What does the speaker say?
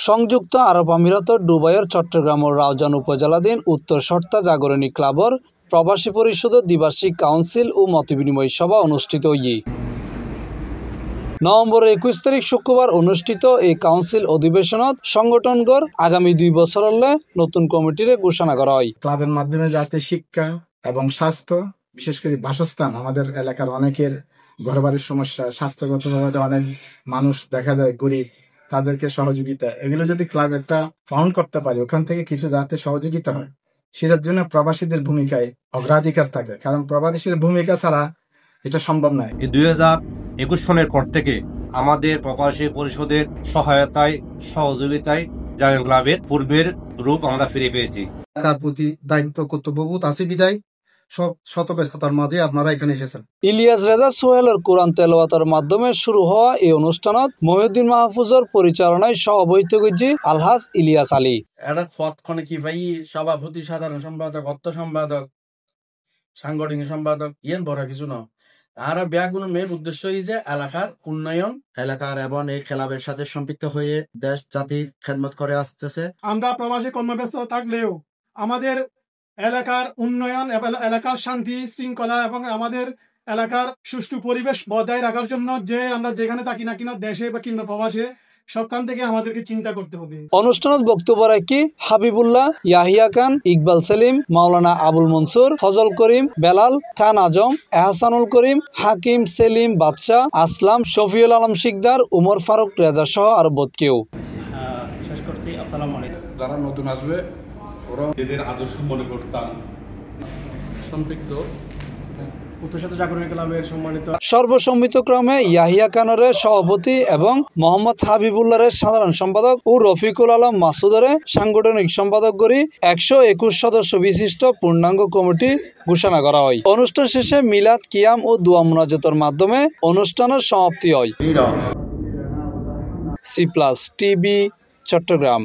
সংযুক্ত আরব আমিরাতর দুবাইয়ের চট্টগ্রাম ও রাউজান উপজেলাধীন উত্তর সর্তা জাগরণী ক্লাবর প্রবাসী পরিষদের দ্বিবার্ষিক কাউন্সিল ও মতবিনিময় সভা অনুষ্ঠিত নভেম্বরের 21 তারিখ শুক্রবার অনুষ্ঠিত এই কাউন্সিল অধিবেশনত সংগঠনগর আগামী 2 বছরলে নতুন কমিটির ঘোষণা করা হয়। ক্লাবের মাধ্যমে যাতে শিক্ষা এবং স্বাস্থ্য, বিশেষ করে বাসস্থান, আমাদের এলাকার অনেকের ঘরবাড়ির সমস্যা, স্বাস্থ্যগতভাবে অনেক মানুষ দেখা যায় গরিব, তাদেরকে সহযোগিতা, এগুলো যদি ক্লাব একটা ফাউন্ড করতে পারে, ওখান থেকে কিছু যাতে সহযোগিতা হয়, সেটার জন্য প্রবাসীদের ভূমিকায় অগ্রাধিকার থাকে, কারণ প্রবাসীর ভূমিকা ছাড়া এটা সম্ভব নয়। 2021 সনের পর থেকে আমাদের প্রবাসী পরিষদের সহায়তায় সহযোগিতায় জাগরণ ক্লাবের পূর্বের রূপ আমরা ফিরে পেয়েছি। এলাকার প্রতি দায়িত্ব কর্তব্যবোধ আছে বিদায় সব শত ব্যস্ততার মাঝে আপনারা এখানে এসেছেন। ইলিয়াস রেজা সোহেলের কোরআন তেলাওয়াতের মাধ্যমে শুরু হওয়া এই অনুষ্ঠানত মহিউদ্দিন মাহফুজের পরিচালনায় সভাপতিত্ব করছে আলহাজ ইলিয়াস আলী। এটা পদক্ষণে কি ভাই সভাপতি, সাধারণ সম্পাদক, অর্থ সম্পাদক, সাংগঠনিক সম্পাদক ইয়েন বড় কিছু না। আর ব্যাগুনের মেন উদ্দেশ্য যে এলাকার উন্নয়ন, এলাকার এবং এই ক্লাবের সাথে সম্পৃক্ত হয়ে দেশ জাতির খেদমত করে আসতেছে। আমরা প্রবাসী কর্মব্যস্ত থাকলেও আমাদের এলাকার উন্নয়ন, এলাকার শান্তি শৃঙ্খলা এবং আমাদের এলাকার সুষ্ঠু পরিবেশ বজায় রাখার জন্য যে আমরা যেখানে থাকি না কিনা, দেশে বা কিংবা প্রবাসে, সবখান থেকে আমাদেরকে চিন্তা করতে হবে। অনুষ্ঠানত বক্তব্য রাখি হাবিবুল্লাহ, ইয়াহিয়া খান, ইকবাল সেলিম, মাওলানা আবুল মনসুর, ফজল করিম, বেলাল খান আজম, এহসানুল করিম, হাকিম, সেলিম, বাদশাহ, আসলাম, শফিউল আলম শিকদার, উমর ফারুক, রেজা সহ আর বোধ কেউ। শেষ করছি। আসসালামু আলাইকুম। যারা নতুন আসবে ওরা এদের আদর্শ মনে করতাম সম্পৃক্ত সর্বসম্মতিক্রমে ইয়াহিয়া খানের সভাপতি এবং মোহাম্মদ হাবিবুল্লাহের সাধারণ সম্পাদক ও রফিকুল আলম মাসুদের সাংগঠনিক সম্পাদক করে 121 সদস্য বিশিষ্ট পূর্ণাঙ্গ কমিটি ঘোষণা করা হয়। অনুষ্ঠান শেষে মিলাদ, কিয়াম ও দোয়া মুনাজাতের মাধ্যমে অনুষ্ঠানের সমাপ্তি হয়। C+ TV, Chittagong.